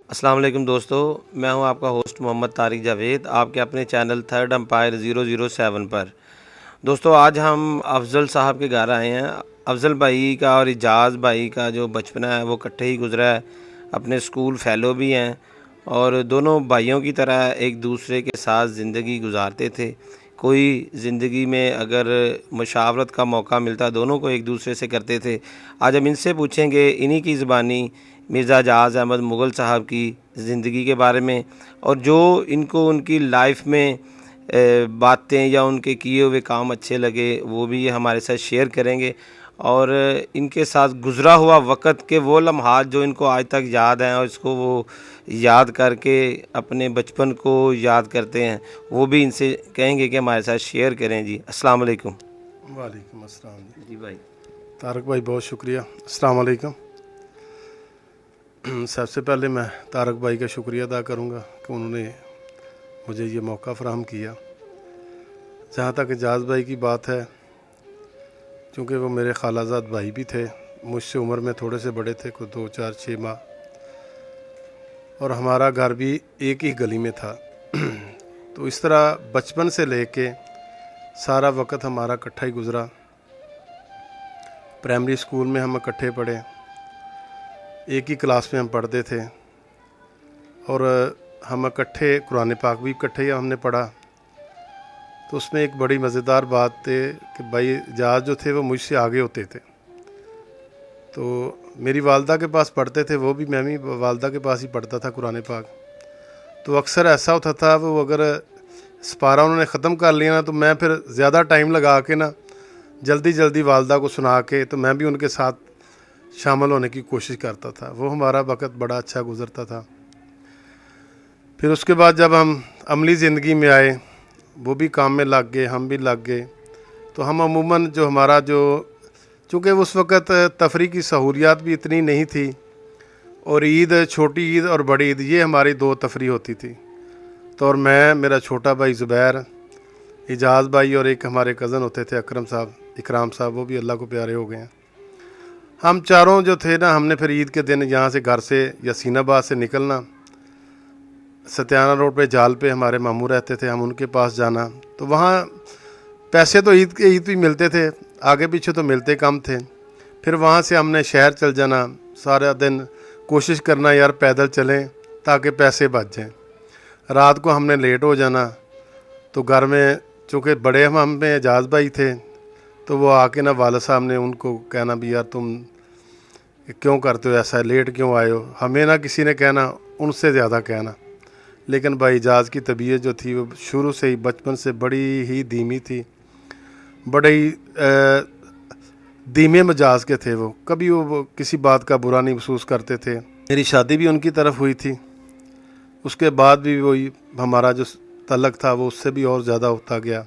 السلام علیکم دوستو، میں ہوں آپ کا ہوسٹ محمد طارق جاوید، آپ کے اپنے چینل تھرڈ امپائر 007 پر۔ دوستو آج ہم افضل صاحب کے گھر آئے ہیں۔ افضل بھائی کا اور اعجاز بھائی کا جو بچپنا ہے وہ اکٹھے ہی گزرا ہے، اپنے اسکول فیلو بھی ہیں اور دونوں بھائیوں کی طرح ایک دوسرے کے ساتھ زندگی گزارتے تھے۔ کوئی زندگی میں اگر مشاورت کا موقع ملتا دونوں کو ایک دوسرے سے کرتے تھے۔ آج ہم ان سے پوچھیں گے انہی کی زبانی مرزا اعجاز احمد مغل صاحب کی زندگی کے بارے میں، اور جو ان کو ان کی لائف میں باتیں یا ان کے کیے ہوئے کام اچھے لگے وہ بھی یہ ہمارے ساتھ شیئر کریں گے، اور ان کے ساتھ گزرا ہوا وقت کے وہ لمحات جو ان کو آج تک یاد ہیں اور اس کو وہ یاد کر کے اپنے بچپن کو یاد کرتے ہیں، وہ بھی ان سے کہیں گے کہ ہمارے ساتھ شیئر کریں۔ جی السلام علیکم۔ وعلیکم السلام جی بھائی۔ طارق بھائی بہت شکریہ۔ السلام علیکم۔ سب سے پہلے میں طارق بھائی کا شکریہ ادا کروں گا کہ انہوں نے مجھے یہ موقع فراہم کیا۔ جہاں تک اعجاز بھائی کی بات ہے، چونکہ وہ میرے خالہ زاد بھائی بھی تھے، مجھ سے عمر میں تھوڑے سے بڑے تھے، کوئی 2 4 6 ماہ، اور ہمارا گھر بھی ایک ہی گلی میں تھا۔ تو اس طرح بچپن سے لے کے سارا وقت ہمارا اکٹھا ہی گزرا۔ پرائمری اسکول میں ہم اکٹھے پڑھے، ایک ہی کلاس میں ہم پڑھتے تھے، اور ہم اکٹھے قرآن پاک بھی اکٹھے ہی ہم نے پڑھا۔ تو اس میں ایک بڑی مزیدار بات تھی کہ بھائی اعجاز جو تھے وہ مجھ سے آگے ہوتے تھے، تو میری والدہ کے پاس پڑھتے تھے، وہ بھی میں بھی والدہ کے پاس ہی پڑھتا تھا قرآن پاک۔ تو اکثر ایسا ہوتا تھا وہ اگر سپارہ انہوں نے ختم کر لیا نا، تو میں پھر زیادہ ٹائم لگا کے نا جلدی والدہ کو سنا کے تو میں بھی ان کے ساتھ شامل ہونے کی کوشش کرتا تھا۔ وہ ہمارا وقت بڑا اچھا گزرتا تھا۔ پھر اس کے بعد جب ہم عملی زندگی میں آئے، وہ بھی کام میں لگ گئے، ہم بھی لگ گئے، تو ہم عموماً جو ہمارا چونکہ اس وقت تفریح کی سہولیات بھی اتنی نہیں تھی، اور عید، چھوٹی عید اور بڑی عید، یہ ہماری 2 تفریح ہوتی تھی۔ تو اور میں، میرا چھوٹا بھائی زبیر، اعجاز بھائی، اور ایک ہمارے کزن ہوتے تھے اکرام صاحب، وہ بھی اللہ کو پیارے ہو گئے ہیں۔ ہم چاروں جو تھے نا، ہم نے پھر عید کے دن یہاں سے گھر سے یاسین آباد سے نکلنا، ستیانہ روڈ پہ جال پہ ہمارے ماموں رہتے تھے، ہم ان کے پاس جانا۔ تو وہاں پیسے تو عید بھی ملتے تھے، آگے پیچھے تو ملتے کم تھے۔ پھر وہاں سے ہم نے شہر چل جانا، سارا دن کوشش کرنا یار پیدل چلیں تاکہ پیسے بچ جائیں۔ رات کو ہم نے لیٹ ہو جانا، تو گھر میں چونکہ بڑے ہم میں اعجاز بھائی تھے، تو وہ آ کے نا والد صاحب نے ان کو کہنا بھی یار تم کیوں کرتے ہو ایسا، لیٹ کیوں آئے ہو؟ ہمیں نہ کسی نے کہنا، ان سے زیادہ کہنا۔ لیکن بھائی اعجاز کی طبیعت جو تھی وہ شروع سے ہی، بچپن سے بڑی ہی دھیمی تھی، بڑے ہی دھیمے مزاج کے تھے۔ وہ کبھی وہ کسی بات کا برا نہیں محسوس کرتے تھے۔ میری شادی بھی ان کی طرف ہوئی تھی، اس کے بعد بھی وہی ہمارا جو تعلق تھا وہ اس سے بھی اور زیادہ ہوتا گیا،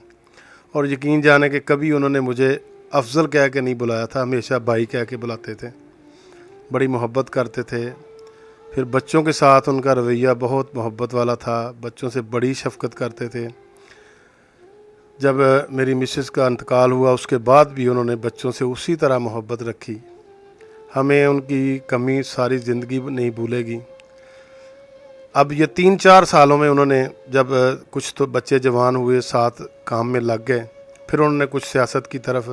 اور یقین جانے کہ کبھی انہوں نے مجھے افضل کہہ کے نہیں بلایا تھا، ہمیشہ بھائی کہہ کے بلاتے تھے، بڑی محبت کرتے تھے۔ پھر بچوں کے ساتھ ان کا رویہ بہت محبت والا تھا، بچوں سے بڑی شفقت کرتے تھے۔ جب میری مسز کا انتقال ہوا اس کے بعد بھی انہوں نے بچوں سے اسی طرح محبت رکھی، ہمیں ان کی کمی ساری زندگی نہیں بھولے گی۔ اب یہ 3 4 سالوں میں انہوں نے جب کچھ تو بچے جوان ہوئے، ساتھ کام میں لگ گئے، پھر انہوں نے کچھ سیاست کی طرف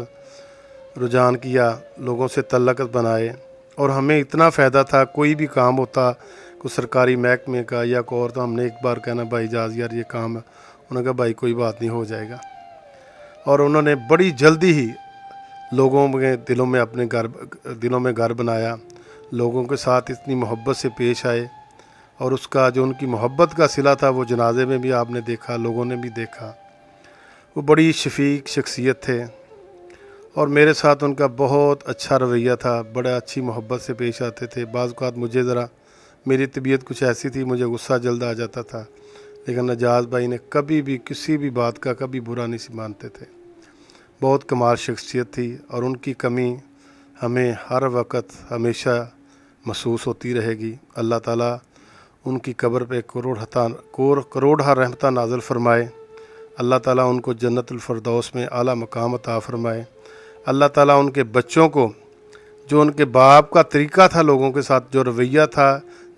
رجحان کیا، لوگوں سے تعلقات بنائے، اور ہمیں اتنا فائدہ تھا، کوئی بھی کام ہوتا کوئی سرکاری محکمے کا یا کوئی اور، تو ہم نے ایک بار کہنا بھائی اعجاز یار یہ کام ہے، انہوں نے کہا بھائی کوئی بات نہیں، ہو جائے گا۔ اور انہوں نے بڑی جلدی ہی لوگوں کے دلوں میں گھر بنایا، لوگوں کے ساتھ اتنی محبت سے پیش آئے، اور اس کا جو ان کی محبت کا صلہ تھا وہ جنازے میں بھی آپ نے دیکھا، لوگوں نے بھی دیکھا۔ وہ بڑی شفیق شخصیت تھے، اور میرے ساتھ ان کا بہت اچھا رویہ تھا، بڑا اچھی محبت سے پیش آتے تھے۔ بعض اوقات مجھے میری طبیعت کچھ ایسی تھی، مجھے غصہ جلد آ جاتا تھا، لیکن اعجاز بھائی نے کبھی بھی کسی بھی بات کا کبھی برا نہیں مانتے تھے۔ بہت کمال شخصیت تھی، اور ان کی کمی ہمیں ہر وقت ہمیشہ محسوس ہوتی رہے گی۔ اللہ تعالیٰ ان کی قبر پہ کروڑ رحمتہ نازل فرمائے، اللہ تعالیٰ ان کو جنت الفردوس میں اعلیٰ مقام عطا فرمائے۔ اللہ تعالیٰ ان کے بچوں کو جو ان کے باپ کا طریقہ تھا، لوگوں کے ساتھ جو رویہ تھا،